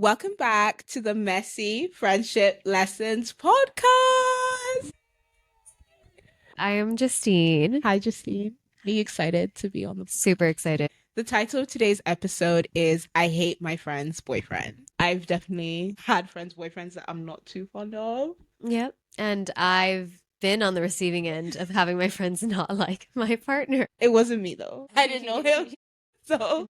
Welcome back to the Messy Friendship Lessons podcast. I am Justine. Hi, Justine. Are you excited to be on the Super excited. The title of today's episode is I Hate My Friend's Boyfriend. I've definitely had friends' boyfriends that I'm not too fond of. Yep. And I've been on the receiving end of having my friends not like my partner. It wasn't me though. I didn't know him. So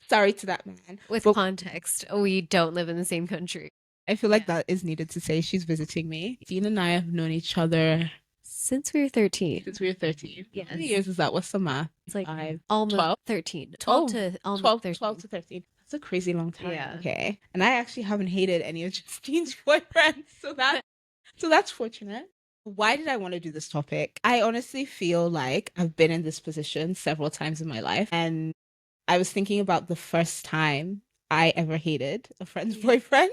sorry to that man. With But context, we don't live in the same country. I feel like Yeah. that is needed to say. She's visiting me. Dean and I have known each other Since we were 13. since we were 13. Yes. How many years is that? What's the math? It's like Five, almost 12? 13. 12 Oh, to almost 12, 13. 12 to 13. That's a crazy long time. Yeah. Okay. And I actually haven't hated any of Justine's boyfriends. So that's fortunate. Why did I want to do this topic? I honestly feel like I've been in this position several times in my life. And I was thinking about the first time I ever hated a friend's boyfriend.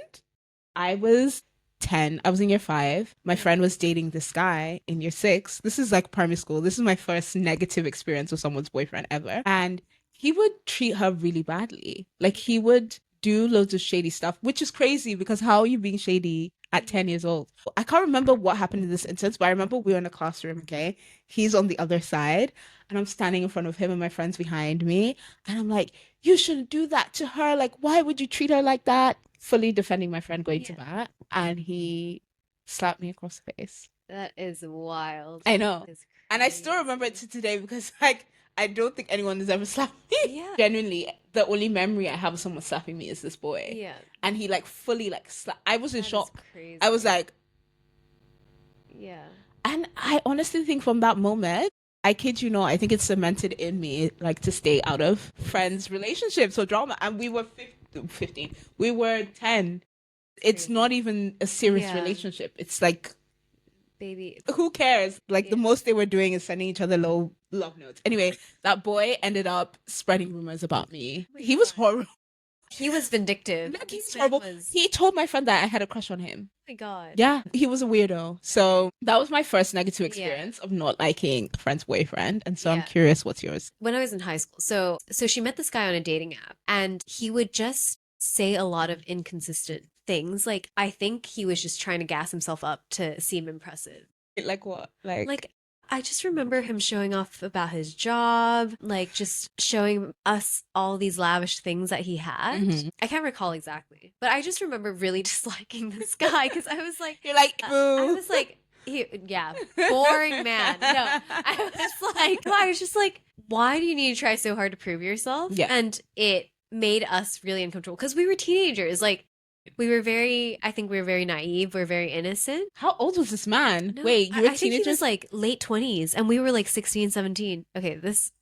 I was 10. I was in year 5. My friend was dating this guy in year 6. This is like primary school. This is my first negative experience with someone's boyfriend ever. And he would treat her really badly. Like he would do loads of shady stuff, which is crazy because how are you being shady at 10 years old? I can't remember what happened in this instance, but I remember we were in a classroom, okay? He's on the other side and I'm standing in front of him and my friends behind me. And I'm like, you shouldn't do that to her. Like, why would you treat her like that? Fully defending my friend going to bat. And he slapped me across the face. That is wild. I know. It's And I still remember it to today because like I don't think anyone has ever slapped me. Yeah. Genuinely, the only memory I have of someone slapping me is this boy. Yeah. And he like fully like I was in That is shock. crazy. I was like, yeah. and I honestly think from that moment, I kid you not, I think it's cemented in me like to stay out of friends' relationships or drama. And we were 15. We were 10. It's Crazy. not even a serious Yeah. relationship. It's like, Baby. who cares? Like the Yeah. most they were doing is sending each other low love notes. Anyway, that boy ended up spreading rumors about me. Oh my He was God. horrible. He was vindictive. Like, he's This horrible. man was- He told my friend that I had a crush on him. Oh my God. Yeah, he was a weirdo. So that was my first negative experience of not liking a friend's boyfriend. And so I'm Yeah. curious, what's yours? When I was in high school, so she met this guy on a dating app, and he would just say a lot of inconsistent things. Like, I think he was just trying to gas himself up to seem impressive. Like what? Like I just remember him showing off about his job, like just showing us all these lavish things that he had. Mhm. I can't recall exactly, but I just remember really disliking this guy because I was like, you're like, I boo. was like, yeah, boring man. No, I was just like, why do you need to try so hard to prove yourself? Yeah. And it made us really uncomfortable because we were teenagers. Like, I think we were very naive. We are very innocent. How old was this man? No, Wait, you were I think he teenagers? was like late 20s and we were like 16, 17. Okay, this.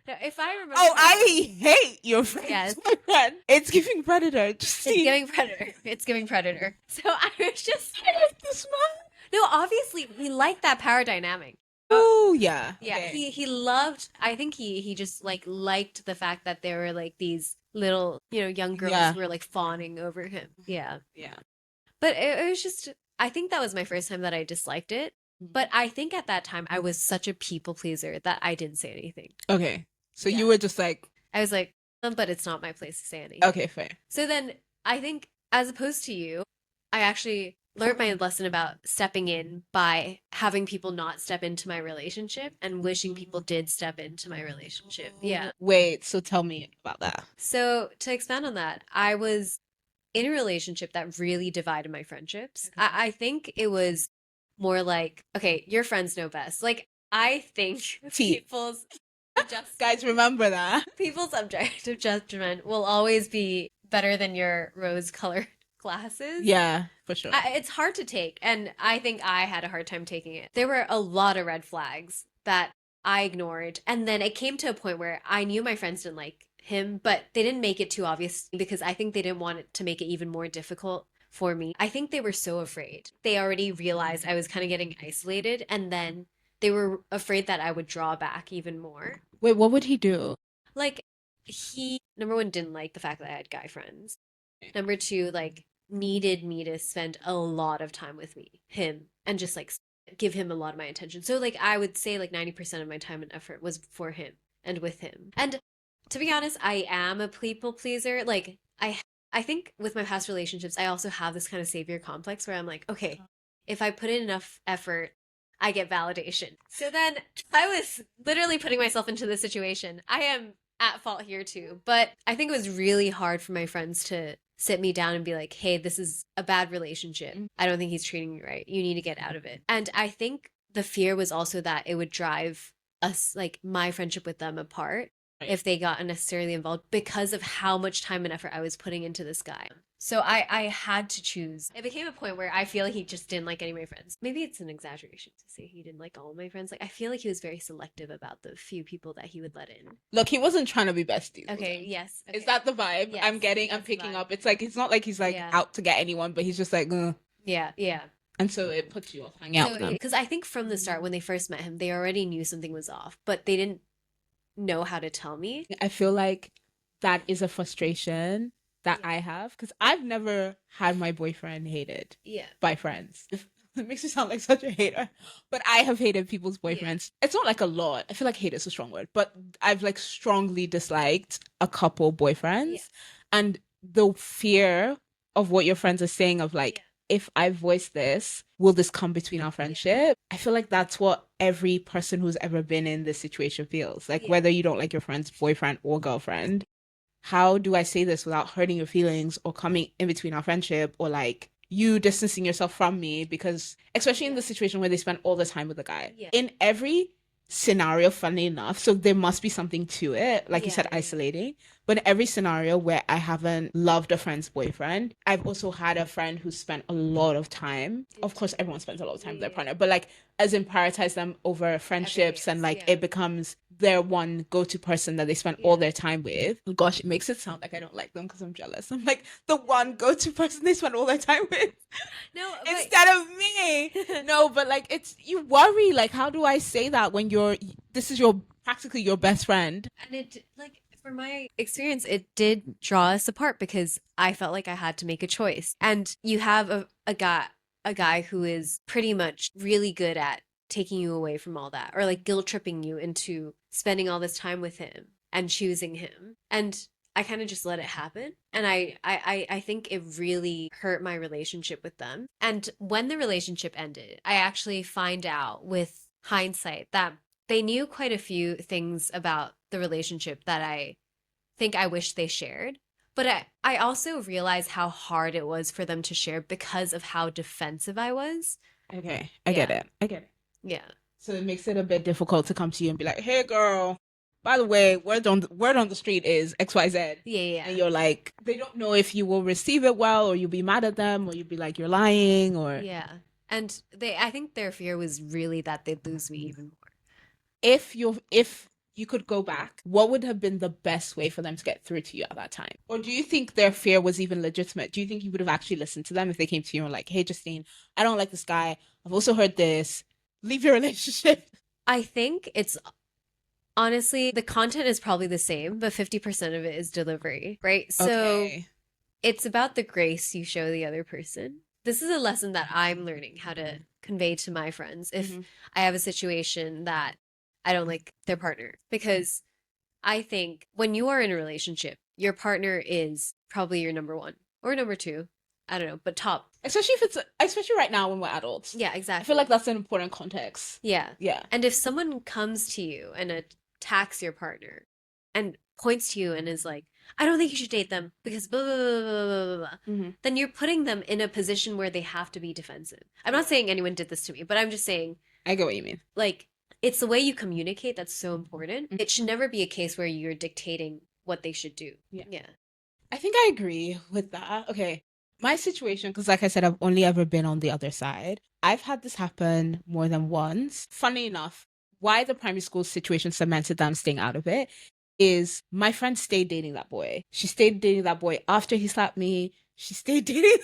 Now, if I remember. Oh, I hate your friend's Yes. boyfriend. It's giving predator. Just It's giving predator. It's giving predator. So I was just. I like this man. No, obviously, we like that power dynamic. Oh yeah. Yeah, Okay. he loved. I think he just like liked the fact that there were like these little young girls Yeah. who were like fawning over him. Yeah, Yeah. but it was just. I think that was my first time that I disliked it. But I think at that time I was such a people pleaser that I didn't say anything. Okay. So Yeah. you were just like, I was like, but it's not my place to say anything. okay, fair. So then I think, as opposed to you, I actually learned my lesson about stepping in by having people not step into my relationship and wishing people did step into my relationship. Yeah. Wait, so tell me about that. So to expand on that, I was in a relationship that really divided my friendships. I think it was more like, okay, your friends know best. Like, I think Tea. Guys, remember that. people's objective judgment will always be better than your rose-colored glasses. Yeah, for sure. It's hard to take, and I think I had a hard time taking it. There were a lot of red flags that I ignored, and then it came to a point where I knew my friends didn't like him, but they didn't make it too obvious because I think they didn't want it to make it even more difficult for me. I think they were so afraid. They already realized I was kind of getting isolated, and then they were afraid that I would draw back even more. Wait, what would he do? Like, he, number one, didn't like the fact that I had guy friends. Number two, like, needed me to spend a lot of time with him, and just like give him a lot of my attention. So like I would say like 90% of my time and effort was for him and with him. And to be honest, I am a people pleaser. Like I think with my past relationships, I also have this kind of savior complex where I'm like, okay, if I put in enough effort, I get validation. So then I was literally putting myself into this situation. I am at fault here too, but I think it was really hard for my friends to sit me down and be like, hey, this is a bad relationship. I don't think he's treating you right. You need to get out of it. And I think the fear was also that it would drive us, like my friendship with them, apart if they got unnecessarily involved because of how much time and effort I was putting into this guy. So I had to choose. It became a point where I feel like he just didn't like any of my friends. Maybe it's an exaggeration to say he didn't like all of my friends. Like I feel like he was very selective about the few people that he would let in. Look, he wasn't trying to be besties. Okay, yes. Okay. Is that the vibe Yes, I'm getting? I'm that's the picking vibe. up. It's like, it's not like he's like Yeah. out to get anyone, but he's just like, "Ugh." Yeah, yeah. And so it puts you off hanging out with them. Because I think from the start when they first met him, they already knew something was off, but they didn't know how to tell me. I feel like that is a frustration that I have because I've never had my boyfriend hated Yeah. by friends. It makes me sound like such a hater, but I have hated people's boyfriends. It's not like a lot. I feel like hate is a strong word, but I've like strongly disliked a couple boyfriends. And the fear of what your friends are saying of like, if I voice this, will this come between our friendship? I feel like that's what every person who's ever been in this situation feels. Like whether you don't like your friend's boyfriend or girlfriend, how do I say this without hurting your feelings or coming in between our friendship or like you distancing yourself from me? Because especially in the situation where they spend all the time with the guy. In every scenario, funny enough, so there must be something to it, like you said, isolating. But in every scenario where I haven't loved a friend's boyfriend, I've also had a friend who spent a lot of time. Of course, everyone spends a lot of time with their partner, but like as in prioritize them over friendships and like it becomes their one go-to person that they spend all their time with. Oh, gosh, it makes it sound like I don't like them because I'm jealous. I'm like the one go-to person they spend all their time with. No, instead of me. No, but like it's you worry like how do I say that when this is your practically your best friend? And it like for my experience, it did draw us apart because I felt like I had to make a choice. And you have a guy who is pretty much really good at taking you away from all that or like guilt tripping you into spending all this time with him and choosing him. And I kind of just let it happen. And I think it really hurt my relationship with them. And when the relationship ended, I actually find out with hindsight that they knew quite a few things about the relationship that I think I wish they shared. But I also realized how hard it was for them to share because of how defensive I was. Okay, I get it. I get it. Yeah. So it makes it a bit difficult to come to you and be like, "Hey, girl, by the way, word on the street is XYZ." Yeah. And you're like, they don't know if you will receive it well, or you'll be mad at them, or you'll be like, you're lying, or Yeah. And I think their fear was really that they'd lose me even more. If you could go back, what would have been the best way for them to get through to you at that time? Or do you think their fear was even legitimate? Do you think you would have actually listened to them if they came to you and like, "Hey, Justine, I don't like this guy. I've also heard this. Leave your relationship." I think it's honestly the content is probably the same, but 50% of it is delivery, right? So it's about the grace you show the other person. This is a lesson that I'm learning how to convey to my friends if I have a situation that I don't like their partner. Because I think when you are in a relationship, your partner is probably your number one or number two. I don't know, but top. Especially right now when we're adults. Yeah, exactly. I feel like that's an important context. Yeah. Yeah. And if someone comes to you and attacks your partner and points to you and is like, I don't think you should date them because blah, blah, blah, blah, blah, blah, then you're putting them in a position where they have to be defensive. I'm not saying anyone did this to me, but I'm just saying. I get what you mean. Like, it's the way you communicate that's so important. It should never be a case where you're dictating what they should do. Yeah. I think I agree with that. Okay. My situation, because like I said, I've only ever been on the other side. I've had this happen more than once. Funny enough, why the primary school situation cemented that I'm staying out of it is my friend stayed dating that boy. She stayed dating that boy after he slapped me. She stayed dating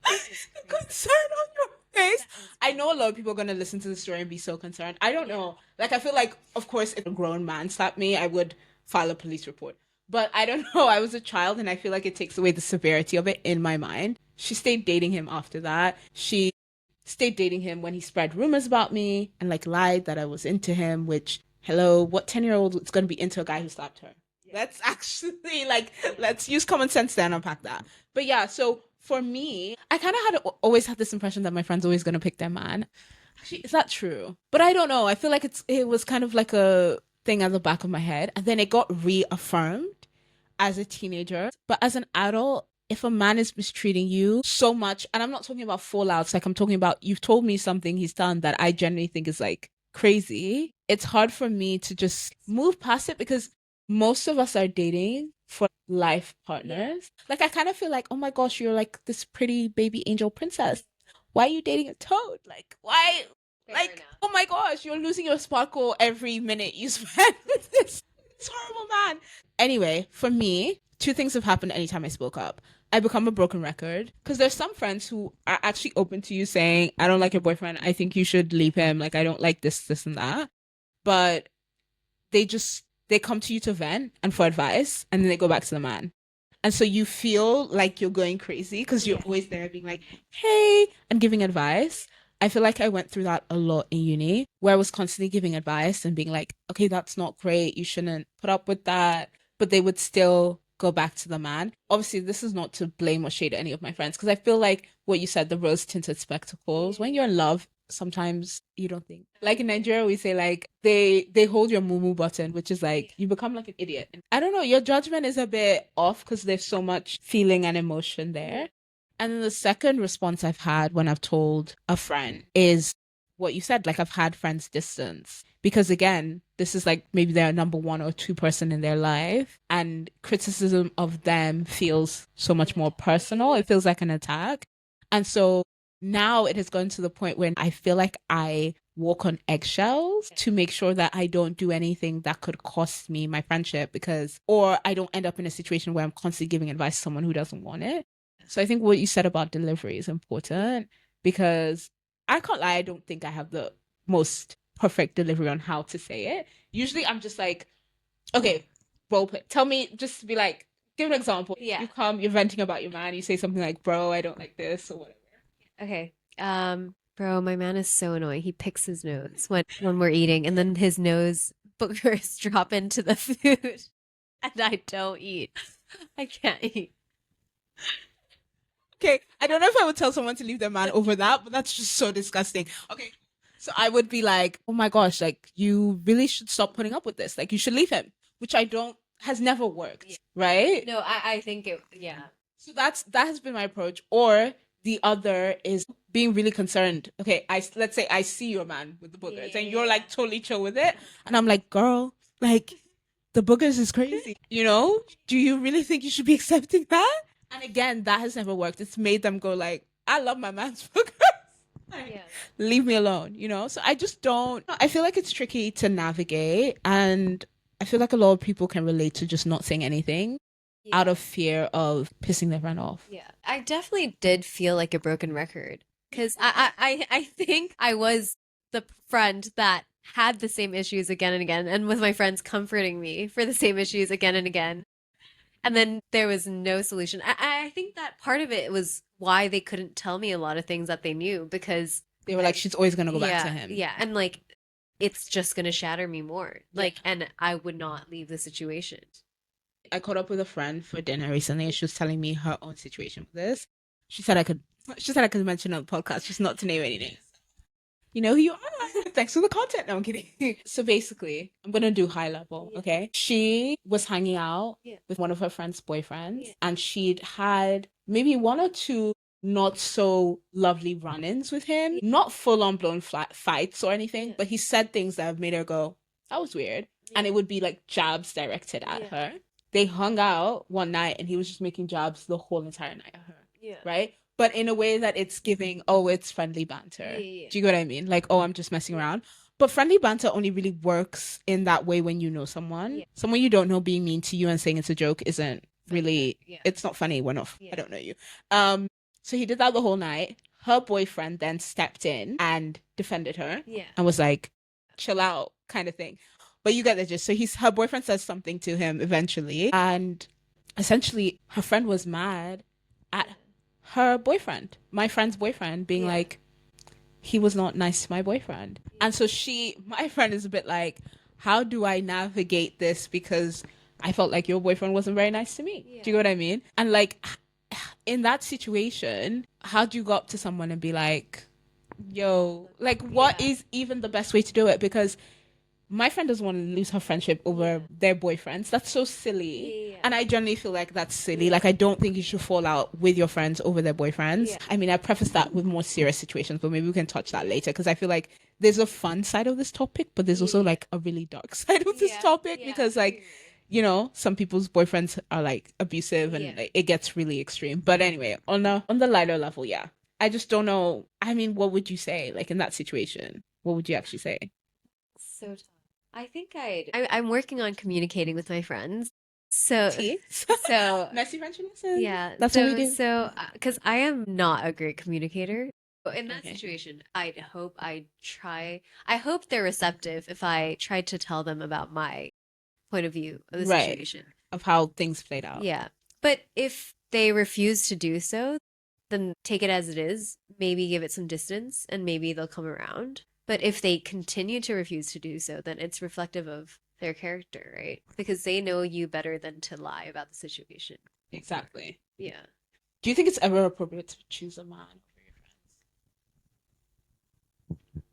the concern on your face. I know a lot of people are going to listen to the story and be so concerned. I don't know. Like, I feel like, of course, if a grown man slapped me, I would file a police report. But I don't know. I was a child and I feel like it takes away the severity of it in my mind. She stayed dating him after that. She stayed dating him when he spread rumors about me and like lied that I was into him, which, hello, what 10-year-old is going to be into a guy who slapped her? Let's actually let's use common sense to unpack that. But yeah, so for me, I kind of always had this impression that my friend's always gonna pick their man. Actually, is that true? But I don't know. I feel like it was kind of like a thing at the back of my head, and then it got reaffirmed as a teenager. But as an adult, if a man is mistreating you so much, and I'm not talking about fallouts, like I'm talking about you've told me something he's done that I genuinely think is like crazy, it's hard for me to just move past it because most of us are dating for life partners. Like I kind of feel like, oh my gosh, you're like this pretty baby angel princess. Why are you dating a toad? Like why? Like oh my gosh, you're losing your sparkle every minute you spend with this horrible man. Anyway, for me, two things have happened anytime I spoke up. I become a broken record because there's some friends who are actually open to you saying, I don't like your boyfriend. I think you should leave him. Like, I don't like this, and that. But they come to you to vent and for advice, and then they go back to the man. And so you feel like you're going crazy because you're always there being like, hey, and giving advice. I feel like I went through that a lot in uni where I was constantly giving advice and being like, okay, that's not great. You shouldn't put up with that. But they would still go back to the man. Obviously, this is not to blame or shade any of my friends because I feel like what you said, the rose tinted spectacles, when you're in love, sometimes you don't think. Like in Nigeria, we say like they hold your mumu button, which is like you become like an idiot. I don't know, your judgment is a bit off because there's so much feeling and emotion there. And then the second response I've had when I've told a friend is what you said, like I've had friends distance. Because again, this is like maybe they're number one or two person in their life and criticism of them feels so much more personal. It feels like an attack. And so now it has gone to the point when I feel like I walk on eggshells to make sure that I don't do anything that could cost me my friendship or I don't end up in a situation where I'm constantly giving advice to someone who doesn't want it. So I think what you said about delivery is important because I can't lie, I don't think I have the most perfect delivery on how to say it. Usually I'm just like, okay, role play. Tell me, just be like, give an example. Yeah. You come, you're venting about your man, you say something like, bro, I don't like this or whatever. Okay. Bro, my man is so annoying. He picks his nose when we're eating and then his nose boogers drop into the food and I don't eat. I can't eat. Okay, I don't know if I would tell someone to leave their man over that, but that's just so disgusting. Okay, so I would be like, oh my gosh, like you really should stop putting up with this. Like you should leave him, which has never worked, right? No, I think yeah. So that has been my approach. Or the other is being really concerned. Okay, let's say I see your man with the boogers and you're like totally chill with it. And I'm like, girl, like the boogers is crazy. You know? Do you really think you should be accepting that? And again, that has never worked. It's made them go like, I love my man's boogers. Like, leave me alone, you know? So I just don't, I feel like it's tricky to navigate. And I feel like a lot of people can relate to just not saying anything out of fear of pissing their friend off. Yeah, I definitely did feel like a broken record because I think I was the friend that had the same issues again and again, and with my friends comforting me for the same issues again and again. And then there was no solution. I think that part of it was why they couldn't tell me a lot of things that they knew because they were like, she's always going to go back to him. Yeah, and like, it's just going to shatter me more. Like, and I would not leave the situation. I caught up with a friend for dinner recently and she was telling me her own situation with this. She said I could mention on the podcast, just not to name any names. You know who you are. Thanks for the content. No, I'm kidding. So basically, I'm going to do high level, okay? She was hanging out with one of her friend's boyfriends and she'd had maybe one or two not so lovely run-ins with him. Not full-on blown fights or anything, but he said things that have made her go, that was weird. And it would be like jabs directed at her. They hung out one night and he was just making jabs the whole entire night at her. Yeah. Right? But in a way that it's giving, oh, it's friendly banter. Do you get what I mean? Like, oh, I'm just messing around. But friendly banter only really works in that way when you know someone. Yeah. Someone you don't know being mean to you and saying it's a joke isn't really, it's not funny. We're not, I don't know you. So he did that the whole night. Her boyfriend then stepped in and defended her and was like, chill out kind of thing. But you get the gist. So her boyfriend says something to him eventually. And essentially her friend was mad at her boyfriend, my friend's boyfriend, being like, he was not nice to my boyfriend. And so my friend is a bit like, how do I navigate this? Because I felt like your boyfriend wasn't very nice to me. Yeah. Do you know what I mean? And like in that situation, how do you go up to someone and be like, yo, like what Yeah. is even the best way to do it? Because my friend doesn't want to lose her friendship over their boyfriends. That's so silly. Yeah. And I generally feel like that's silly. Like, I don't think you should fall out with your friends over their boyfriends. Yeah. I mean, I preface that with more serious situations, but maybe we can touch that later because I feel like there's a fun side of this topic, but there's also like a really dark side of this topic because, like, you know, some people's boyfriends are like abusive and like, it gets really extreme. But anyway, on the lighter level, yeah. I just don't know. I mean, what would you say? Like in that situation, what would you actually say? So tough. I think I'm working on communicating with my friends. So, so Messy friendship lessons. yeah, That's so, what we do. So, because I am not a great communicator. But in that Okay. situation, I hope they're receptive if I tried to tell them about my point of view of the Right. situation. Of how things played out. Yeah. But if they refuse to do so, then take it as it is, maybe give it some distance, and maybe they'll come around. But if they continue to refuse to do so, then it's reflective of their character, right? Because they know you better than to lie about the situation. Exactly. Yeah. Do you think it's ever appropriate to choose a man over your friends?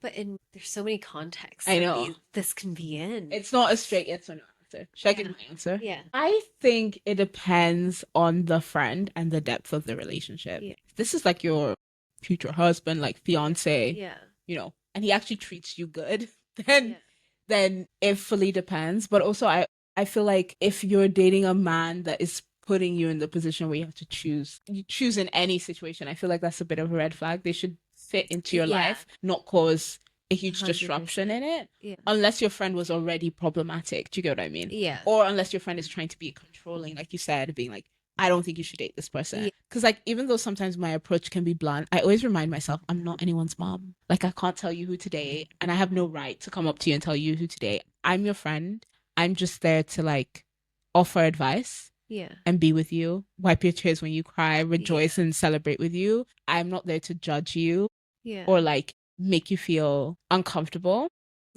But there's so many contexts. I know. This can be in. It's not a straight yes or no answer. Should I give my answer? Yeah. I think it depends on the friend and the depth of the relationship. Yeah. This is like your future husband, like fiance. Yeah. You know, and he actually treats you good, then it fully depends. But also I feel like if you're dating a man that is putting you in the position where you have to choose, you choose in any situation, I feel like that's a bit of a red flag. They should fit into your life, not cause a huge 100%. disruption in it. Yeah. Unless your friend was already problematic. Do you get what I mean? Yeah. Or unless your friend is trying to be controlling, like you said, being like, I don't think you should date this person. Because like, even though sometimes my approach can be blunt, I always remind myself, I'm not anyone's mom. Like, I can't tell you who to date, and I have no right to come up to you and tell you who to date. I'm your friend. I'm just there to like offer advice. Yeah. And be with you, wipe your tears when you cry, rejoice and celebrate with you. I'm not there to judge you or like make you feel uncomfortable.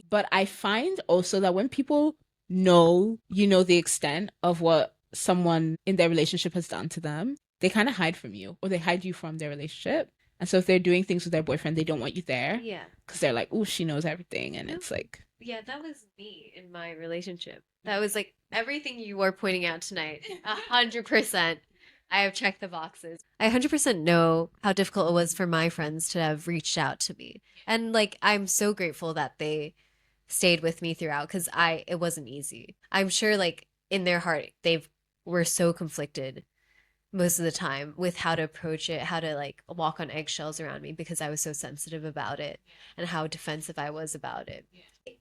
But I find also that when people know, you know, the extent of what someone in their relationship has done to them, they kind of hide from you or they hide you from their relationship. And so if they're doing things with their boyfriend, they don't want you there. Yeah. Because they're like, oh, she knows everything. And it's like. Yeah, that was me in my relationship. That was like everything you were pointing out tonight. 100%. I have checked the boxes. I 100% know how difficult it was for my friends to have reached out to me. And like, I'm so grateful that they stayed with me throughout because it wasn't easy. I'm sure like in their heart, were so conflicted most of the time with how to approach it, how to like walk on eggshells around me because I was so sensitive about it and how defensive I was about it.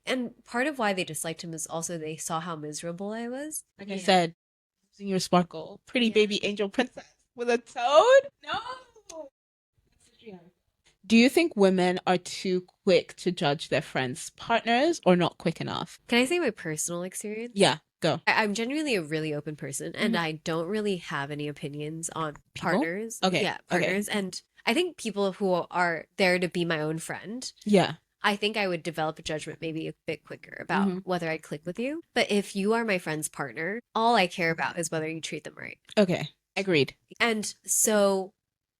And part of why they disliked him is also they saw how miserable I was. Like I said, losing your sparkle, pretty baby angel princess with a toad? No! Do you think women are too quick to judge their friends' partners or not quick enough? Can I say my personal experience? Yeah, go. I'm genuinely a really open person and I don't really have any opinions on partners. Okay. Yeah, partners. Okay. And I think people who are there to be my own friend. Yeah. I think I would develop a judgment maybe a bit quicker about whether I click with you. But if you are my friend's partner, all I care about is whether you treat them right. Okay. Agreed. And so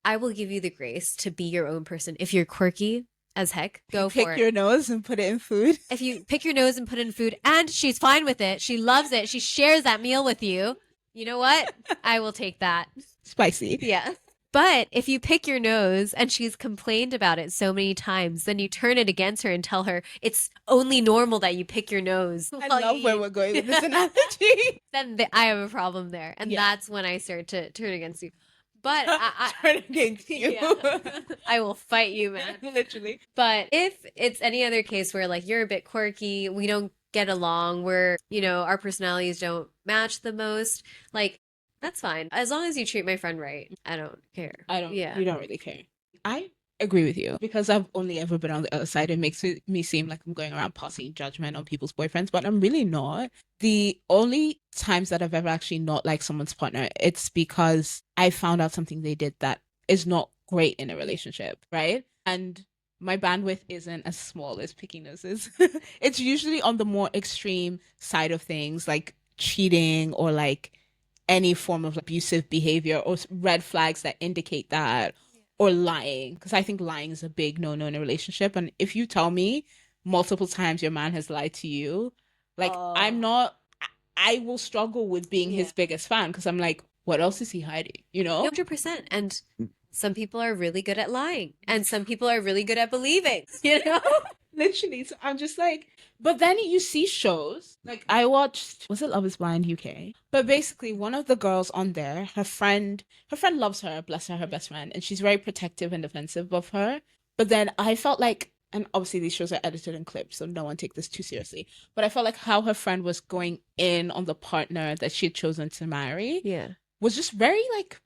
I will give you the grace to be your own person. If you're quirky as heck, go for it. Pick your nose and put it in food. If you pick your nose and put it in food and she's fine with it, she loves it, she shares that meal with you, you know what? I will take that. Spicy. Yeah. But if you pick your nose and she's complained about it so many times, then you turn it against her and tell her it's only normal that you pick your nose. I love where we're going with this analogy. Then I have a problem there. And that's when I start to turn against you. But turn against you. Yeah. I will fight you, man. Literally. But if it's any other case where like you're a bit quirky, we don't get along, where, you know, our personalities don't match the most, like, that's fine. As long as you treat my friend right, I don't care. You don't really care. I agree with you because I've only ever been on the other side. It makes me seem like I'm going around passing judgment on people's boyfriends, but I'm really not. The only times that I've ever actually not liked someone's partner, it's because I found out something they did that is not great in a relationship, right? And my bandwidth isn't as small as picking noses. It's usually on the more extreme side of things, like cheating or like any form of abusive behavior or red flags that indicate that, or lying, because I think lying is a big no-no in a relationship. And if you tell me multiple times your man has lied to you, like I'm not, I will struggle with being his biggest fan because I'm like, what else is he hiding? You know? 100%. And some people are really good at lying, and some people are really good at believing, you know? Literally. So I'm just like, but then you see shows. Like I watched, was it Love is Blind UK? But basically one of the girls on there, her friend loves her, bless her, her best friend, and she's very protective and defensive of her. But then I felt like, and obviously these shows are edited in clips, so no one take this too seriously. But I felt like how her friend was going in on the partner that she had chosen to marry Yeah. was just very like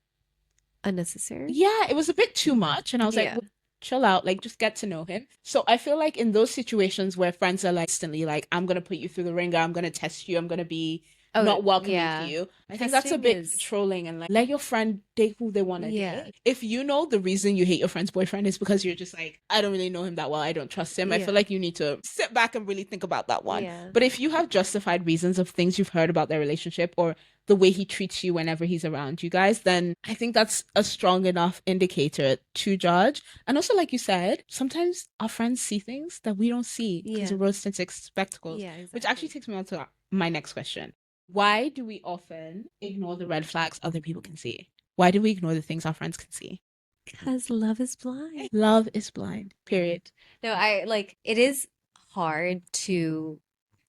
Unnecessary. yeah, it was a bit too much. And I was like, Yeah. well, chill out, like just get to know him. So I feel like in those situations where friends are like instantly like, I'm gonna put you through the ringer, I'm gonna test you, I'm gonna be Oh, not welcoming yeah. to you. I think that's a Testing bit is- controlling, and like let your friend date who they want to Yeah. date. If you know the reason you hate your friend's boyfriend is because you're just like, I don't really know him that well, I don't trust him. I Yeah. feel like you need to sit back and really think about that one. Yeah. But if you have justified reasons of things you've heard about their relationship or the way he treats you whenever he's around you guys, then I think that's a strong enough indicator to judge. And also, like you said, sometimes our friends see things that we don't see because Yeah. of rose tinted spectacles. Yeah, exactly. Which actually takes me on to my next question. Why do we often ignore the red flags other people can see? Why do we ignore the things our friends can see? Because love is blind. Love is blind, period. No, I like it is hard to,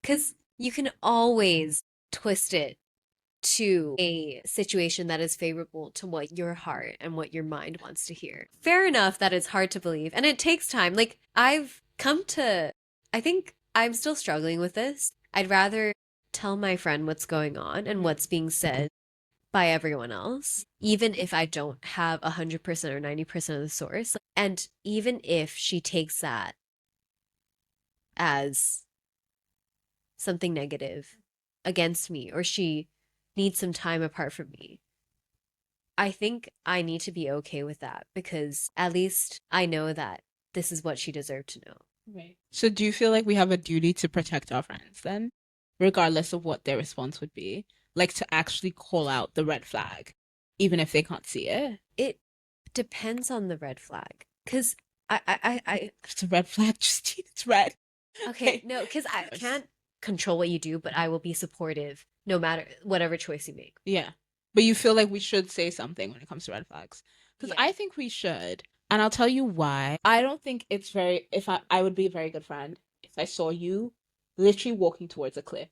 because you can always twist it to a situation that is favorable to what your heart and what your mind wants to hear. Fair enough that it's hard to believe, and it takes time. Like I've come to, I think I'm still struggling with this. I'd rather tell my friend what's going on and what's being said by everyone else, even if I don't have 100% or 90% of the source. And even if she takes that as something negative against me, or she needs some time apart from me, I think I need to be okay with that, because at least I know that this is what she deserved to know. Right. So do you feel like we have a duty to protect our friends then, regardless of what their response would be? Like to actually call out the red flag, even if they can't see it? It depends on the red flag, because It's a red flag, just it's red. okay, no, because I can't control what you do, but I will be supportive no matter whatever choice you make. Yeah. But you feel like we should say something when it comes to red flags? Because Yeah. I think we should. And I'll tell you why. I don't think it's very, if I would be a very good friend if I saw you literally walking towards a cliff,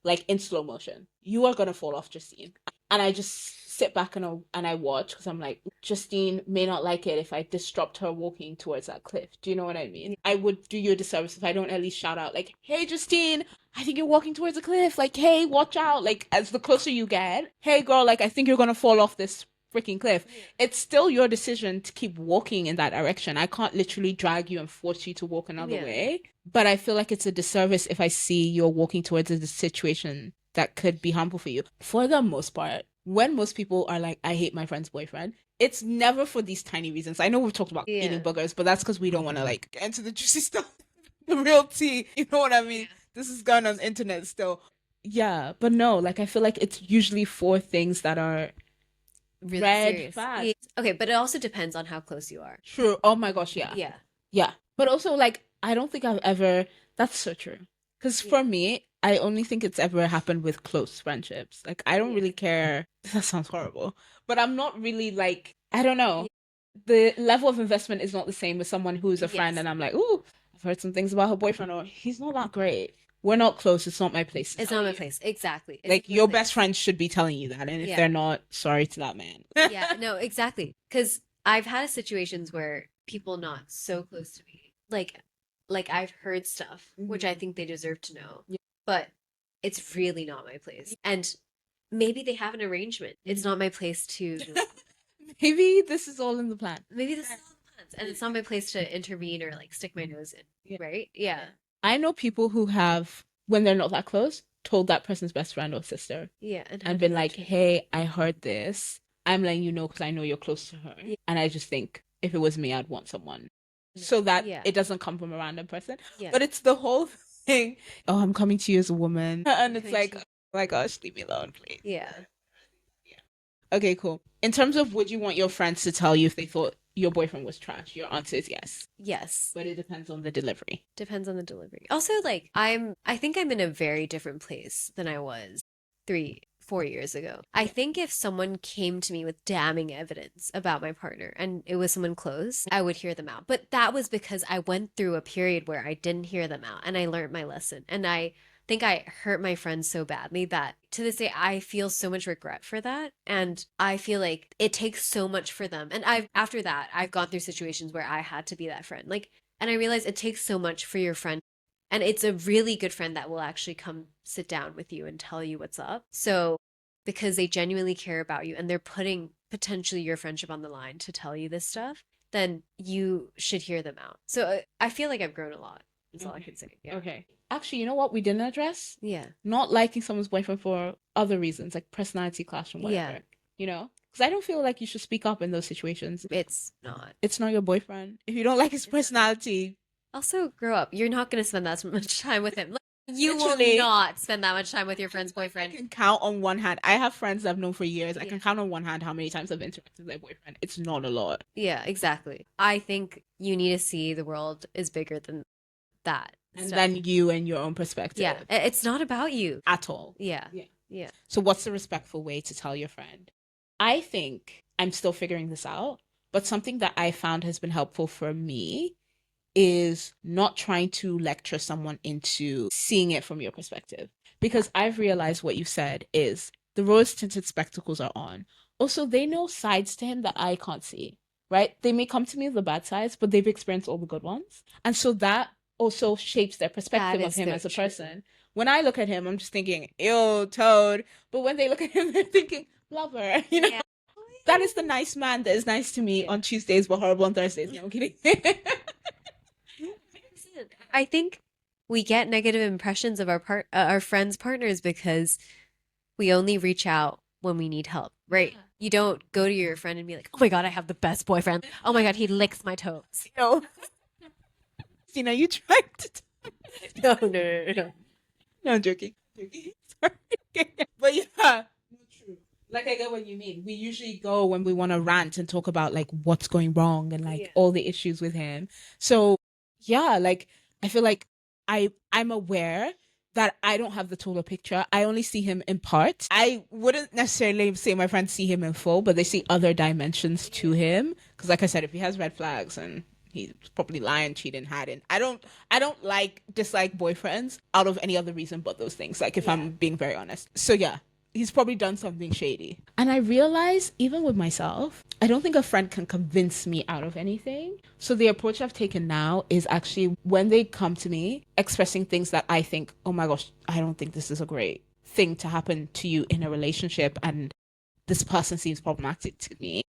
like in slow motion. You are going to fall off, Justine. And I just sit back and I watch because I'm like, Justine may not like it if I disrupt her walking towards that cliff. Do you know what I mean? I would do you a disservice if I don't at least shout out, like, hey, Justine, I think you're walking towards a cliff. Like, hey, watch out. Like, as the closer you get, hey, girl, like, I think you're going to fall off this freaking cliff. It's still your decision to keep walking in that direction. I can't literally drag you and force you to walk another way. But I feel like it's a disservice if I see you're walking towards a situation that could be harmful for you. For the most part, when most people are like, I hate my friend's boyfriend, it's never for these tiny reasons. I know we've talked about eating boogers, but that's because we don't want to like get into the juicy stuff, the real tea. You know what I mean? This is going on the internet still. Yeah, but no, like I feel like it's usually for things that are Really red serious. flags. Yeah. Okay, but it also depends on how close you are. True. Oh my gosh, yeah. Yeah. Yeah. But also, like, I don't think I've ever, that's so true. Because for me, I only think it's ever happened with close friendships. Like, I don't really care. That sounds horrible. But I'm not really like, I don't know. The level of investment is not the same with someone who's a friend and I'm like, ooh, I've heard some things about her boyfriend, or he's not that great. We're not close. It's not my place. It's not my place. Exactly. It's Like, not my your place. best friend should be telling you that. And if they're not, sorry to that man. Yeah, no, exactly. Because I've had situations where people not so close to me, like I've heard stuff which I think they deserve to know, but it's really not my place. And maybe they have an arrangement. It's not my place to. Maybe this is all in the plan. Maybe this is all the plans, and it's not my place to intervene or like stick my nose in. Right? Yeah. I know people who have, when they're not that close, told that person's best friend or sister. Yeah. And been like, hey, I heard this. I'm letting you know because I know you're close to her. Yeah. And I just think if it was me, I'd want someone. So that it doesn't come from a random person. Yeah. But it's the whole thing. Oh, I'm coming to you as a woman. And it's like, my gosh, leave me alone, please. Yeah. Okay, cool. In terms of would you want your friends to tell you if they thought your boyfriend was trash? Your answer is yes. Yes. But it depends on the delivery. Depends on the delivery. Also, like, I think I'm in a very different place than I was 4 years ago. I think if someone came to me with damning evidence about my partner and it was someone close, I would hear them out. But that was because I went through a period where I didn't hear them out and I learned my lesson. And I think I hurt my friends so badly that to this day I feel so much regret for that. And I feel like it takes so much for them. And after that, I've gone through situations where I had to be that friend. Like, and I realize it takes so much for your friend. And it's a really good friend that will actually come sit down with you and tell you what's up. So, because they genuinely care about you and they're putting potentially your friendship on the line to tell you this stuff, then you should hear them out. So, I feel like I've grown a lot. That's all I can say. Yeah. Okay. Actually, you know what we didn't address? Yeah. Not liking someone's boyfriend for other reasons, like personality clash and whatever. Yeah. You know? Because I don't feel like you should speak up in those situations. It's not. It's not your boyfriend. If you don't like his personality. Also, grow up. You're not going to spend that much time with him. Like, you Literally. will not spend that much time with your friend's I boyfriend. can count on one hand. I have friends I've known for years. I can count on one hand how many times I've interacted with their boyfriend. It's not a lot. Yeah, exactly. I think you need to see the world is bigger than that. And stuff. then you and your own perspective. Yeah, it's not about you. At all. Yeah. Yeah. Yeah. So what's the respectful way to tell your friend? I think I'm still figuring this out, but something that I found has been helpful for me is not trying to lecture someone into seeing it from your perspective. Because I've realized what you said is the rose-tinted spectacles are on. Also, they know sides to him that I can't see, right? They may come to me with the bad sides, but they've experienced all the good ones. And so that also shapes their perspective of him as a person. When I look at him, I'm just thinking, ew, toad. But when they look at him, they're thinking, lover, you know? Yeah. That is the nice man that is nice to me on Tuesdays, but horrible on Thursdays. No, I'm kidding. I think we get negative impressions of our friends' partners because we only reach out when we need help, right? Yeah. You don't go to your friend and be like, "Oh my god, I have the best boyfriend. Oh my god, he licks my toes." No. Sina, you tried to. No. No, I'm joking. Sorry. But yeah. True. Like, I get what you mean. We usually go when we want to rant and talk about like what's going wrong and like all the issues with him. So yeah, like I feel like I'm aware that I don't have the total picture. I only see him in parts. I wouldn't necessarily say my friends see him in full, but they see other dimensions to him. Because like I said, if he has red flags and he's probably lying, cheating, hiding. I don't dislike boyfriends out of any other reason but those things. Like if I'm being very honest. So yeah, he's probably done something shady. And I realize even with myself, I don't think a friend can convince me out of anything. So the approach I've taken now is actually when they come to me expressing things that I think, oh my gosh, I don't think this is a great thing to happen to you in a relationship and this person seems problematic to me.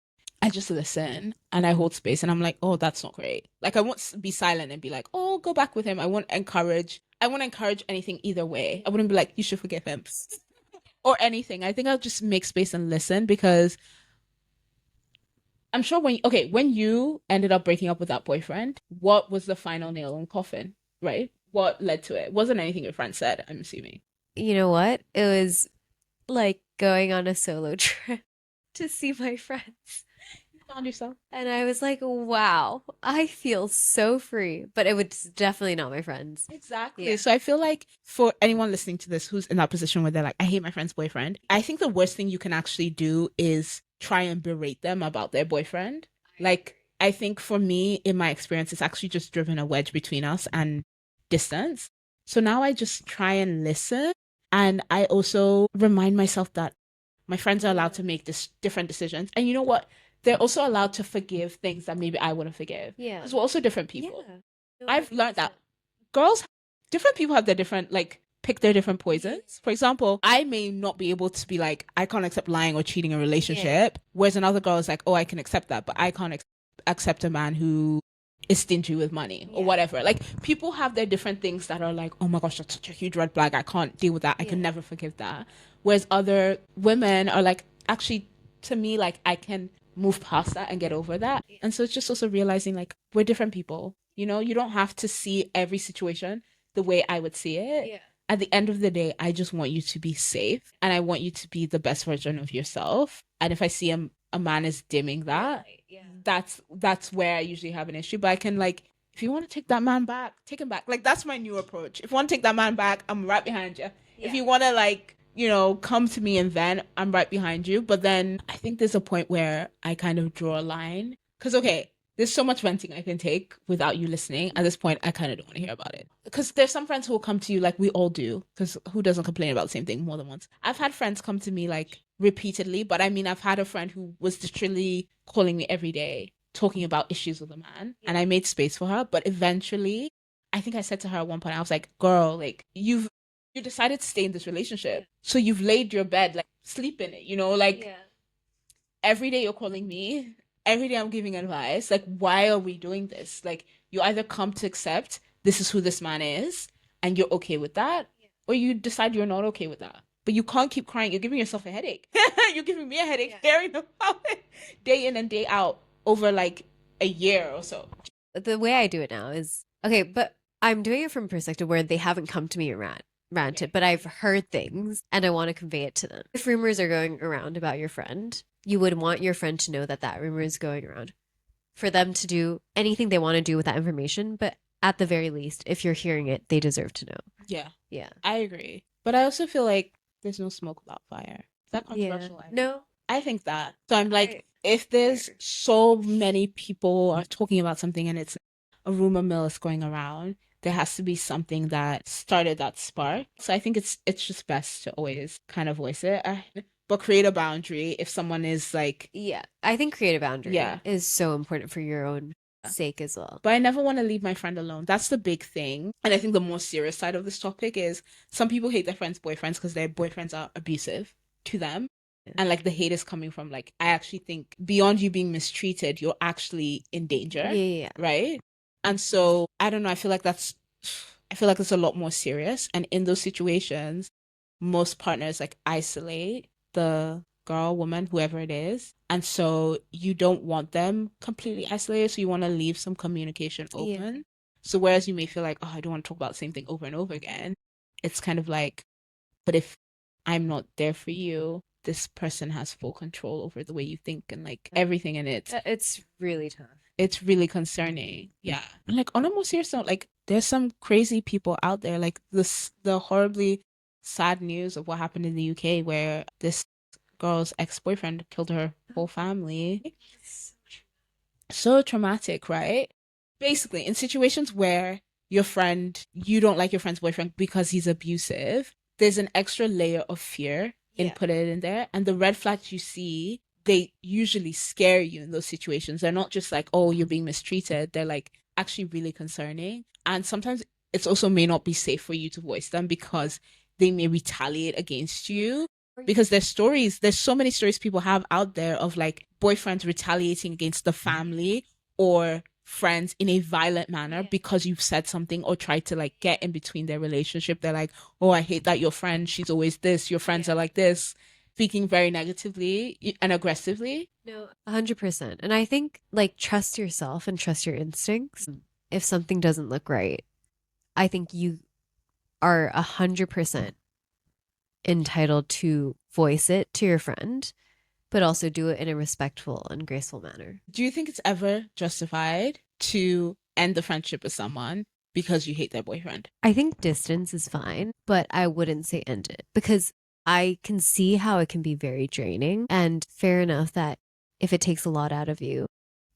I just listen and I hold space and I'm like, oh, that's not great. Like I won't be silent and be like, oh, go back with him. I won't encourage anything either way. I wouldn't be like, you should forgive him or anything. I think I'll just make space and listen because I'm sure when you ended up breaking up with that boyfriend, what was the final nail in the coffin, right? What led to it? It wasn't anything your friend said, I'm assuming. You know what? It was like going on a solo trip to see my friends. Found yourself. And I was like, wow, I feel so free. But it was definitely not my friends. Exactly. Yeah. So I feel like for anyone listening to this who's in that position where they're like, I hate my friend's boyfriend, I think the worst thing you can actually do is try and berate them about their boyfriend. Like, I think for me, in my experience, it's actually just driven a wedge between us and distance. So now I just try and listen. And I also remind myself that my friends are allowed to make different decisions. And you know what? They're also allowed to forgive things that maybe I wouldn't forgive. Yeah. Because we're also different people. Yeah. No, I've learned that different people have their different, like, pick their different poisons. For example, I may not be able to be like, I can't accept lying or cheating in a relationship. Whereas another girl is like, oh, I can accept that, but I can't accept a man who is stingy with money or whatever. Like, people have their different things that are like, oh my gosh, that's such a huge red flag. I can't deal with that. I can never forgive that. Whereas other women are like, actually, to me, like, I can move past that and get over that. And so it's just also realizing like we're different people, you know, you don't have to see every situation the way I would see it. at the end of the day, I just want you to be safe and I want you to be the best version of yourself. And if I see a man is dimming that, Yeah. that's where I usually have an issue. But I can like, if you want to take that man back, take him back. Like that's my new approach. If you want to take that man back, I'm right behind you. If you want to like, you know, come to me and vent, I'm right behind you. But then I think there's a point where I kind of draw a line. Because, okay, there's so much venting I can take without you listening. At this point, I kind of don't want to hear about it. Because there's some friends who will come to you like we all do. Because who doesn't complain about the same thing more than once? I've had friends come to me like repeatedly. But I mean, I've had a friend who was literally calling me every day, talking about issues with a man. And I made space for her. But eventually, I think I said to her at one point, I was like, girl, like you decided to stay in this relationship. So you've laid your bed, like sleep in it, you know, like every day you're calling me, every day I'm giving advice. Like, why are we doing this? Like, you either come to accept this is who this man is and you're okay with that, or you decide you're not okay with that. But you can't keep crying. You're giving yourself a headache. You're giving me a headache hearing about it day in and day out over like a year or so. The way I do it now is, okay, but I'm doing it from a perspective where they haven't come to me and ranted, but I've heard things and I want to convey it to them. If rumors are going around about your friend, you would want your friend to know that that rumor is going around for them to do anything they want to do with that information. But at the very least, if you're hearing it, they deserve to know. Yeah. Yeah. I agree. But I also feel like there's no smoke without fire. Is that controversial? Yeah. No. I think that. So I'm like, if there's so many people are talking about something and it's a rumor mill is going around, there has to be something that started that spark. So I think it's just best to always kind of voice it. But create a boundary if someone is like... Yeah, I think create a boundary is so important for your own sake as well. But I never want to leave my friend alone. That's the big thing. And I think the more serious side of this topic is some people hate their friends' boyfriends because their boyfriends are abusive to them. And like the hate is coming from like, I actually think beyond you being mistreated, you're actually in danger. Yeah. Right? And so I don't know. I feel like it's a lot more serious. And in those situations, most partners like isolate the girl, woman, whoever it is. And so you don't want them completely isolated. So you want to leave some communication open. Yeah. So whereas you may feel like, oh, I don't want to talk about the same thing over and over again. It's kind of like, but if I'm not there for you, this person has full control over the way you think and like everything in it. It's really tough. It's really concerning. Yeah. And like on a more serious note, like there's some crazy people out there, like the horribly sad news of what happened in the UK where this girl's ex-boyfriend killed her whole family. So traumatic, right? Basically, in situations where you don't like your friend's boyfriend because he's abusive, there's an extra layer of fear inputted in there. And the red flags you see, they usually scare you in those situations. They're not just like, oh, you're being mistreated. They're like actually really concerning. And sometimes it's also may not be safe for you to voice them because they may retaliate against you. Because there's so many stories people have out there of like boyfriends retaliating against the family or friends in a violent manner because you've said something or tried to like get in between their relationship. They're like, oh, I hate that your friend, she's always this, your friends are like this, speaking very negatively and aggressively. No, 100%. And I think like trust yourself and trust your instincts. If something doesn't look right, I think you are 100% entitled to voice it to your friend, but also do it in a respectful and graceful manner. Do you think it's ever justified to end the friendship with someone because you hate their boyfriend? I think distance is fine, but I wouldn't say end it because I can see how it can be very draining, and fair enough that if it takes a lot out of you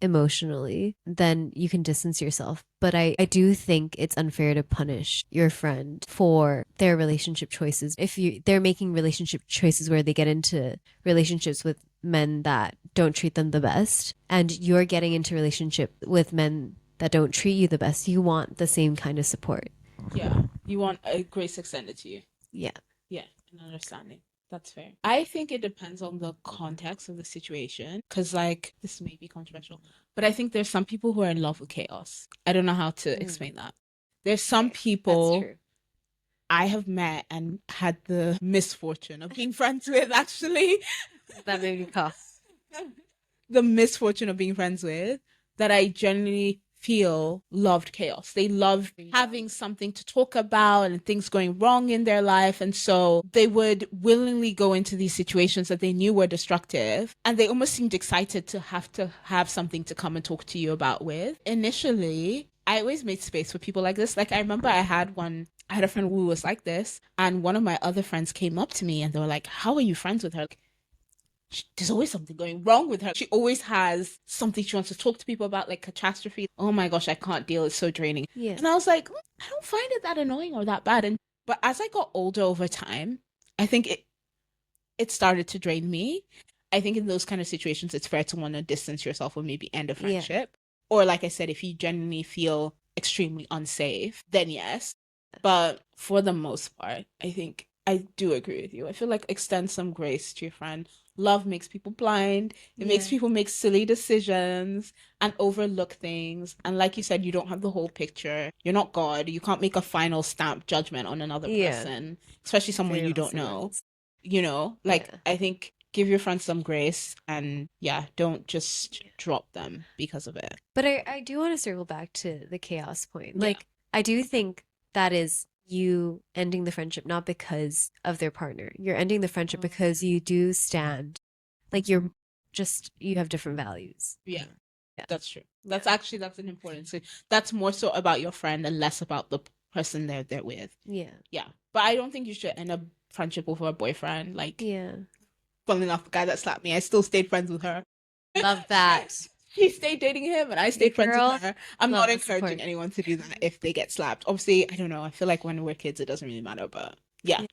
emotionally, then you can distance yourself. But I do think it's unfair to punish your friend for their relationship choices. If they're making relationship choices where they get into relationships with men that don't treat them the best, and you're getting into relationship with men that don't treat you the best, you want the same kind of support. Yeah. You want a grace extended to you. Yeah. Yeah. An understanding. That's fair. I think it depends on the context of the situation. Because, like, this may be controversial, but I think there's some people who are in love with chaos. I don't know how to explain that. There's some people I have met and had the misfortune of being friends with, actually. That made me cough. The misfortune of being friends with, that I genuinely feel loved chaos. They loved having something to talk about and things going wrong in their life. And so they would willingly go into these situations that they knew were destructive. And they almost seemed excited to have something to come and talk to you about with. Initially, I always made space for people like this. Like I remember I had a friend who was like this, and one of my other friends came up to me and they were like, "How are you friends with her?" There's always something going wrong with her. She always has something she wants to talk to people about, like catastrophe. Oh my gosh, I can't deal. It's so draining. Yeah. And I was like, I don't find it that annoying or that bad. But as I got older over time, I think it started to drain me. I think in those kind of situations, it's fair to want to distance yourself or maybe end a friendship. Or like I said, if you genuinely feel extremely unsafe, then yes. But for the most part, I think I do agree with you. I feel like extend some grace to your friend. Love makes people blind. It makes people make silly decisions and overlook things. And like you said, you don't have the whole picture. You're not God. You can't make a final stamp judgment on another person, especially someone you don't know. I think give your friends some grace and don't just drop them because of it. But I do want to circle back to the chaos point. Like, I do think that is you ending the friendship not because of their partner. You're ending the friendship because you do stand, like you have different values. Yeah, that's true. That's an important thing. That's more so about your friend and less about the person they're with. Yeah. But I don't think you should end a friendship over a boyfriend. Like, funnily enough, the guy that slapped me, I still stayed friends with her. Love that. She stayed dating him and I stayed friends with her. I'm not encouraging anyone to do that if they get slapped. Obviously, I don't know. I feel like when we're kids, it doesn't really matter. But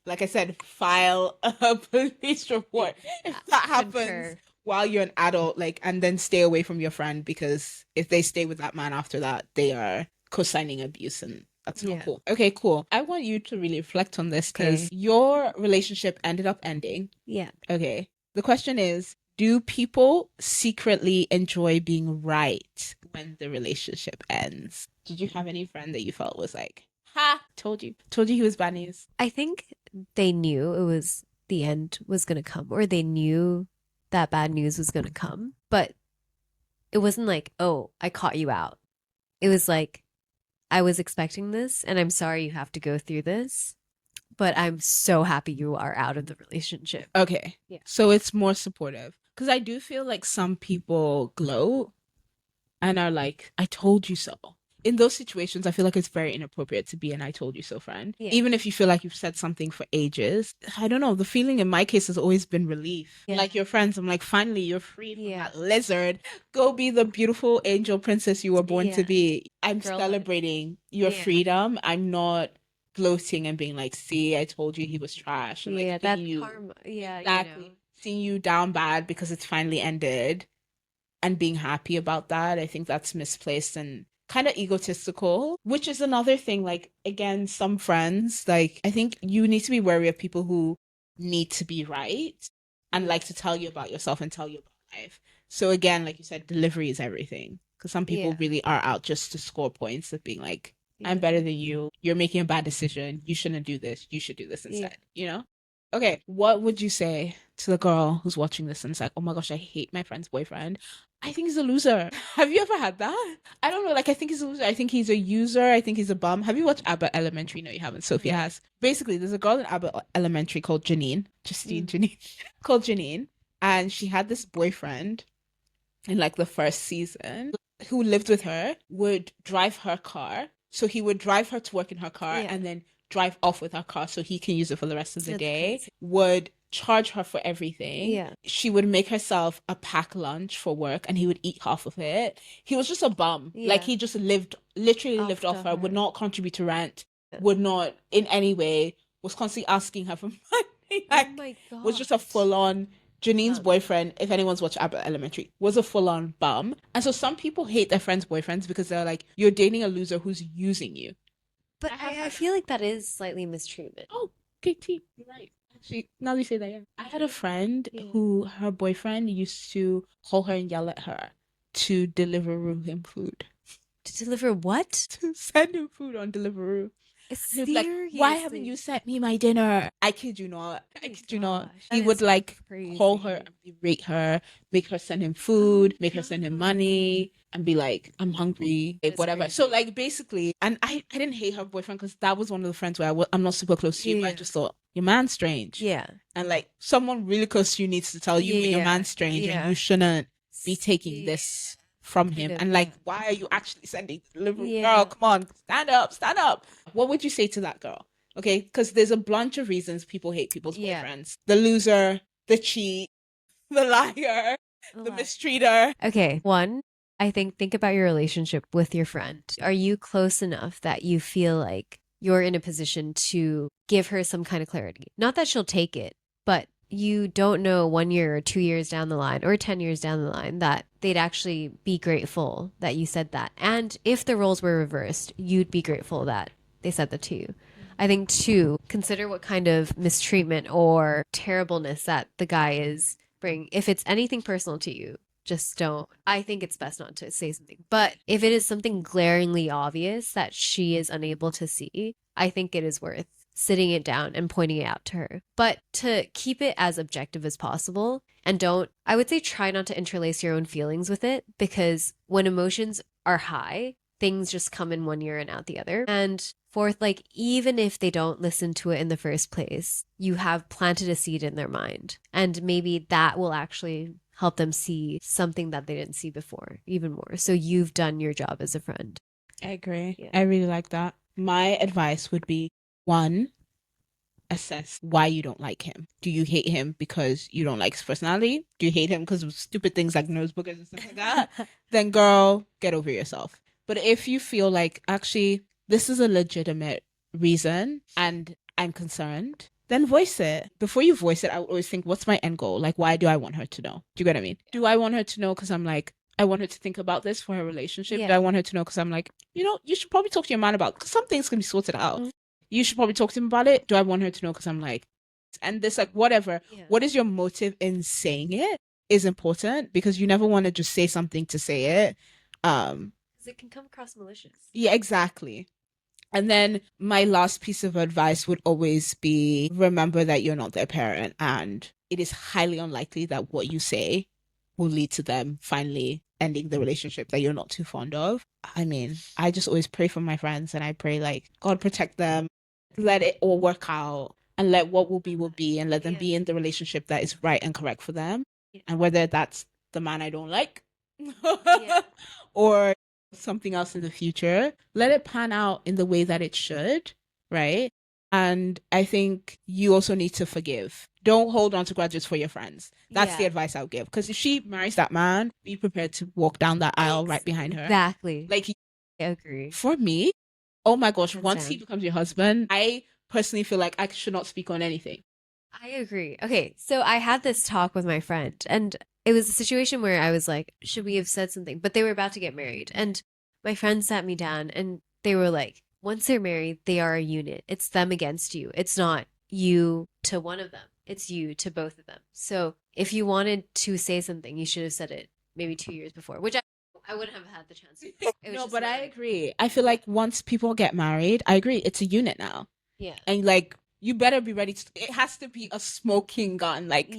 like I said, file a police report if that happens while you're an adult, and then stay away from your friend, because if they stay with that man after that, they are co-signing abuse, and that's not cool. Okay, cool. I want you to really reflect on this because your relationship ended up ending. Yeah. Okay. The question is, do people secretly enjoy being right when the relationship ends? Did you have any friend that you felt was like, ha, told you he was bad news? I think they knew the end was going to come, or they knew that bad news was going to come, but it wasn't like, oh, I caught you out. It was like, I was expecting this and I'm sorry you have to go through this, but I'm so happy you are out of the relationship. Okay. Yeah. So it's more supportive. Because I do feel like some people gloat and are like, I told you so. In those situations, I feel like it's very inappropriate to be an I told you so friend. Yeah. Even if you feel like you've said something for ages. I don't know. The feeling in my case has always been relief. Yeah. Like your friends, I'm like, finally, you're free from that lizard. Go be the beautiful angel princess you were born to be. I'm celebrating your freedom. I'm not gloating and being like, see, I told you he was trash. And that's karma. Yeah, exactly. Seeing you down bad because it's finally ended and being happy about that, I think that's misplaced and kind of egotistical, which is another thing. Like, again, some friends, I think you need to be wary of people who need to be right and like to tell you about yourself and tell you about life. So again, like you said, delivery is everything, because some people really are out just to score points of being like, I'm better than you, you're making a bad decision, you shouldn't do this, you should do this instead, Okay, what would you say to the girl who's watching this and is like, oh my gosh, I hate my friend's boyfriend. I think he's a loser. Have you ever had that? I don't know. I think he's a loser. I think he's a user. I think he's a bum. Have you watched Abbott Elementary? No, you haven't. Sophia has. Basically, there's a girl in Abbott Elementary called Janine. Called Janine. And she had this boyfriend in the first season who lived with her, would drive her car. So he would drive her to work in her car and then drive off with her car so he can use it for the rest of the day. Crazy. Would charge her for everything. Yeah. She would make herself a packed lunch for work and he would eat half of it. He was just a bum. Yeah. He just literally lived off her, would not contribute to rent, would not in any way, was constantly asking her for money. Oh my God. Was just a full-on Janine's boyfriend, if anyone's watched Abbott Elementary, was a full-on bum. And so some people hate their friends' boyfriends because they're like, you're dating a loser who's using you. But I feel like that is slightly mistreatment. Oh, okay, T, you're right. Actually, now that you say that, I had a friend who her boyfriend used to call her and yell at her to deliver him food. To deliver what? To send him food on Deliveroo. And he'd be like, why haven't you sent me my dinner? I kid you not. I kid you not. He would like call her and berate her, make her send him food, make her send him money, and be like, I'm hungry, whatever. Crazy. So like basically, and I didn't hate her boyfriend because that was one of the friends where I'm not super close to you, but I just thought, your man's strange. Yeah. And like someone really close to you needs to tell you your man's strange and you shouldn't be taking this from him. And like, why are you actually sending delivery? Girl, come on, stand up. What would you say to that girl? Okay, because there's a bunch of reasons people hate people's boyfriends. The loser, the cheat, the liar, the mistreater. Okay, one, I think about your relationship with your friend. Are you close enough that you feel like you're in a position to give her some kind of clarity? Not that she'll take it, but you don't know 1 year or 2 years down the line or 10 years down the line that they'd actually be grateful that you said that. And if the roles were reversed, you'd be grateful that they said that to you. I think, two, consider what kind of mistreatment or terribleness that the guy is bringing. If it's anything personal to you, just don't. I think it's best not to say something. But if it is something glaringly obvious that she is unable to see, I think it is worth sitting it down and pointing it out to her. But to keep it as objective as possible, and I would say try not to interlace your own feelings with it, because when emotions are high, things just come in one ear and out the other. And fourth, like, even if they don't listen to it in the first place, you have planted a seed in their mind. And maybe that will actually help them see something that they didn't see before, even more. So you've done your job as a friend. I agree. Yeah. I really like that. My advice would be, one, assess why you don't like him. Do you hate him because you don't like his personality? Do you hate him because of stupid things like nose boogers and stuff like that? Then girl, get over yourself. But if you feel like, actually, this is a legitimate reason and I'm concerned, then voice it. Before you voice it, I would always think, what's my end goal? Like, why do I want her to know? Do you get what I mean? Do I want her to know because I'm like, I want her to think about this for her relationship? Do I want her to know because I'm like, you should probably talk to your man about, because some things can be sorted out. Mm-hmm. You should probably talk to him about it. Do I want her to know because I'm like, and this, like, whatever. Yeah. What is your motive in saying it is important, because you never want to just say something to say it. Because it can come across malicious. Yeah, exactly. And then my last piece of advice would always be, remember that you're not their parent, and it is highly unlikely that what you say will lead to them finally ending the relationship that you're not too fond of. I mean, I just always pray for my friends, and I pray like, God protect them, let it all work out, and let what will be, and let them be in the relationship that is right and correct for them. And whether that's the man I don't like or something else in the future, let it pan out in the way that it should, right? And I think you also need to forgive. Don't hold on to grudges for your friends. That's the advice I would give. Because if she marries that man, be prepared to walk down that aisle right behind her. Exactly. Like, I agree. For me, oh my gosh, once he becomes your husband, I personally feel like I should not speak on anything. I agree. Okay, so I had this talk with my friend, and it was a situation where I was like, should we have said something? But they were about to get married, and my friend sat me down, and they were like, once they're married, they are a unit. It's them against you. It's not you to one of them. It's you to both of them. So if you wanted to say something, you should have said it maybe 2 years before, which I wouldn't have had the chance to. No, but I agree. I feel like once people get married, I agree, it's a unit now. Yeah. And like, you better be ready it has to be a smoking gun, like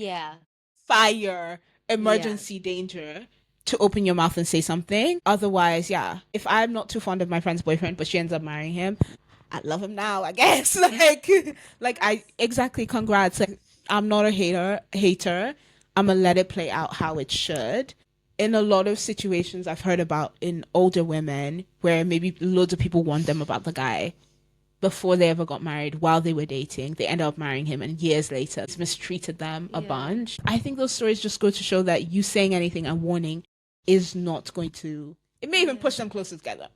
fire, emergency danger, to open your mouth and say something. Otherwise, if I'm not too fond of my friend's boyfriend, but she ends up marrying him, I love him now, I guess. Congrats. Like, I'm not a hater. I'm gonna let it play out how it should. In a lot of situations I've heard about in older women where maybe loads of people warned them about the guy before they ever got married, while they were dating, they end up marrying him, and years later he's mistreated them a bunch. I think those stories just go to show that you saying anything and warning is not going to, it may even push them closer together.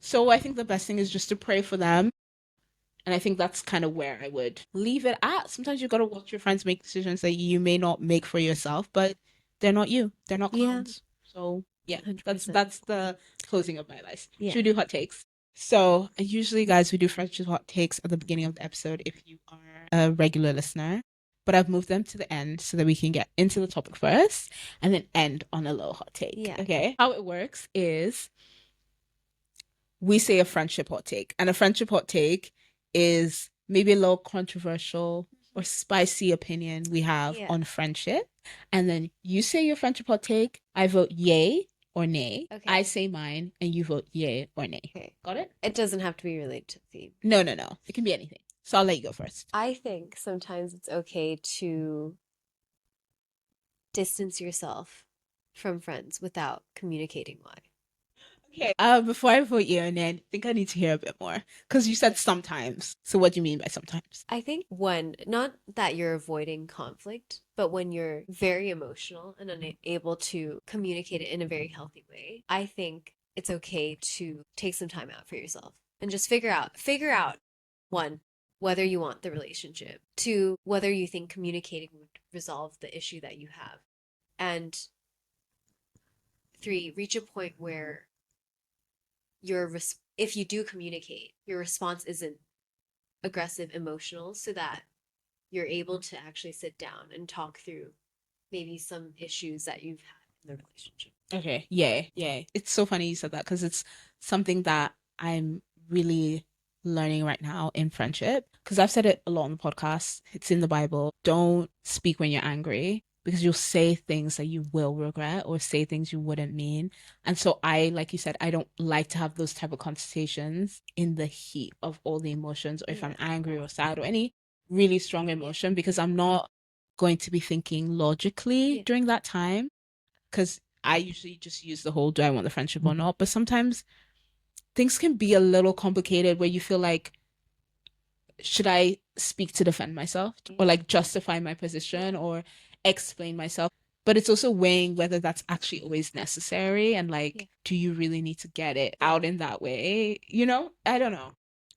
So I think the best thing is just to pray for them. And I think that's kind of where I would leave it at. Sometimes you got to watch your friends make decisions that you may not make for yourself, but they're not you. They're not clones. So that's the closing of my advice. Should we do hot takes? So usually, guys, we do friendship hot takes at the beginning of the episode if you are a regular listener. But I've moved them to the end so that we can get into the topic first and then end on a little hot take. Yeah. Okay. How it works is we say a friendship hot take. And a friendship hot take is maybe a little controversial or spicy opinion we have Yeah. on friendship. And then you say your friendship hot take, I vote yay or nay. Okay. I say mine, and you vote yay or nay. Okay. Got it? It doesn't have to be related to the theme. No. It can be anything. So I'll let you go first. I think sometimes it's okay to distance yourself from friends without communicating why. Okay. Before I vote you, and then I think I need to hear a bit more because you said sometimes. So what do you mean by sometimes? I think when, not that you're avoiding conflict, but when you're very emotional and unable to communicate it in a very healthy way, I think it's okay to take some time out for yourself and just figure out one, whether you want the relationship, two, whether you think communicating would resolve the issue that you have, and three, reach a point where if you do communicate, your response isn't aggressive, emotional, so that you're able to actually sit down and talk through maybe some issues that you've had in the relationship. Okay. Yeah. It's so funny you said that because it's something that I'm really learning right now in friendship. Because I've said it a lot on the podcast. It's in the Bible. Don't speak when you're angry because you'll say things that you will regret or say things you wouldn't mean. And so like you said, I don't like to have those type of conversations in the heat of all the emotions, or if I'm angry or sad or any really strong emotion, because I'm not going to be thinking logically during that time. Because I usually just use the whole, do I want the friendship or not? But sometimes things can be a little complicated where you feel like, should I speak to defend myself or like justify my position or explain myself? But it's also weighing whether that's actually always necessary and like, do you really need to get it out in that way? I don't know.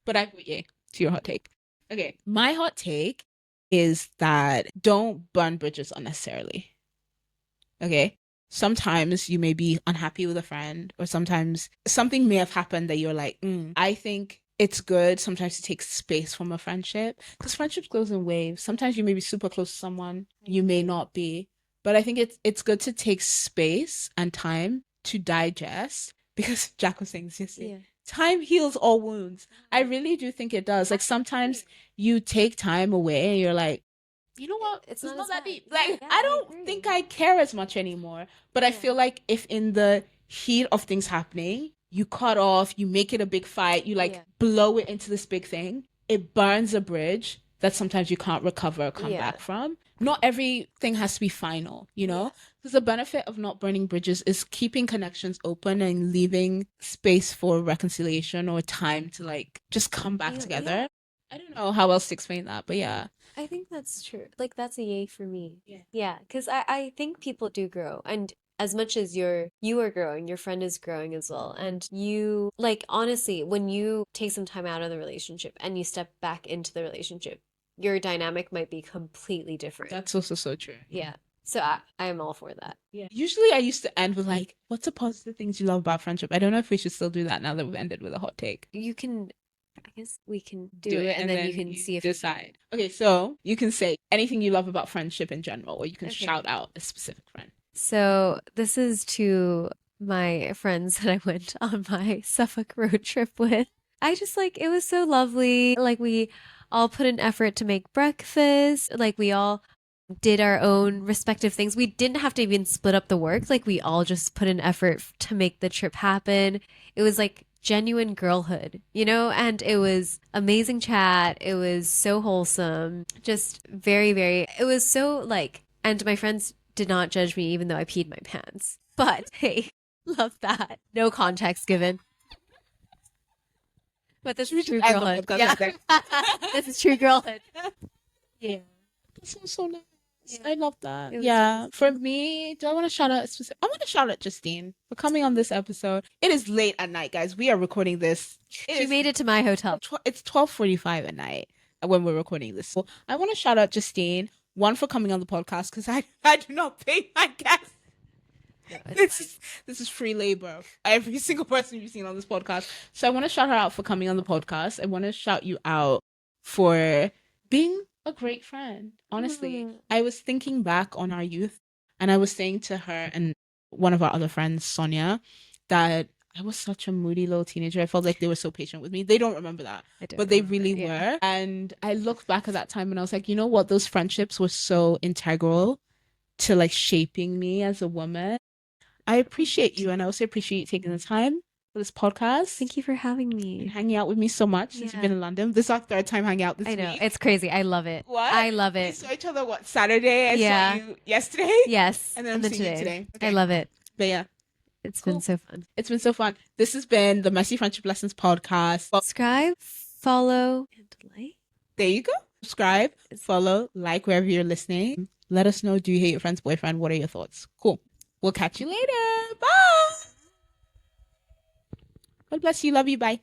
But I agree to your hot take. Okay. My hot take is that don't burn bridges unnecessarily. Okay. Sometimes you may be unhappy with a friend, or sometimes something may have happened that you're like, I think it's good sometimes to take space from a friendship because friendships goes in waves. Sometimes you may be super close to someone, you may not be. But I think it's good to take space and time to digest because Jack was saying this yesterday. Time heals all wounds. I really do think it does. Like sometimes you take time away and you're like, you know what? It's not that deep. Like, I don't think I care as much anymore. But I feel like if in the heat of things happening, you cut off, you make it a big fight, you like blow it into this big thing, it burns a bridge that sometimes you can't recover or come back from. Not everything has to be final, Because the benefit of not burning bridges is keeping connections open and leaving space for reconciliation or time to like just come back together. I don't know how else to explain that, but yeah. I think that's true. Like, that's a yay for me. Yeah, because I think people do grow. And as much as you are growing, your friend is growing as well. And you, like, honestly, when you take some time out of the relationship and you step back into the relationship, your dynamic might be completely different. That's also so true. Yeah. So I am all for that. Yeah. Usually I used to end with like, what's the positive things you love about friendship? I don't know if we should still do that now that we've ended with a hot take. I guess we can do it and then you can see if decide. Okay, so you can say anything you love about friendship in general, or you can shout out a specific friend. So this is to my friends that I went on my Suffolk road trip with. I just it was so lovely. Like we all put an effort to make breakfast. Like we all did our own respective things. We didn't have to even split up the work. Like we all just put an effort to make the trip happen. It was like genuine girlhood, and it was amazing chat. It was so wholesome. Just very, very, it was so and my friends did not judge me even though I peed my pants. But hey, love that. No context given. But this is true girlhood. Yeah. This is true girlhood. Yeah. This was so nice. I love that. Yeah. For me, do I want to shout out I want to shout out Justine for coming on this episode. It is late at night, guys. We are recording this. She made it to my hotel. It's 12:45 at night when we're recording this. So I want to shout out Justine, one, for coming on the podcast because I do not pay my guests. No, this is free labor. Every single person you've seen on this podcast. So I want to shout her out for coming on the podcast. I want to shout you out for being a great friend. Honestly, I was thinking back on our youth and I was saying to her and one of our other friends, Sonia, that I was such a moody little teenager. I felt like they were so patient with me. They don't remember that, I don't but they remember. really Yeah. were. And I looked back at that time and I was like, you know what? Those friendships were so integral to like shaping me as a woman. I appreciate you, and I also appreciate you taking the time for this podcast Thank you for having and me. hanging out with me so much since you've been in London. This is our third time hanging out this I know. week. It's crazy. I love it. What? I love We it. saw each other, what, Saturday? I Yeah. saw you yesterday? Yes. And then I'm seeing you today. I Okay. love it. But yeah, It's Cool. been so fun. it's been so fun. This has been the Messy Friendship Lessons podcast. Subscribe, follow, and like. There you go. Subscribe, follow, like wherever you're listening. Let us know, do you hate your friend's boyfriend? What are your thoughts? Cool. We'll catch you later. Bye. God bless you. Love you. Bye.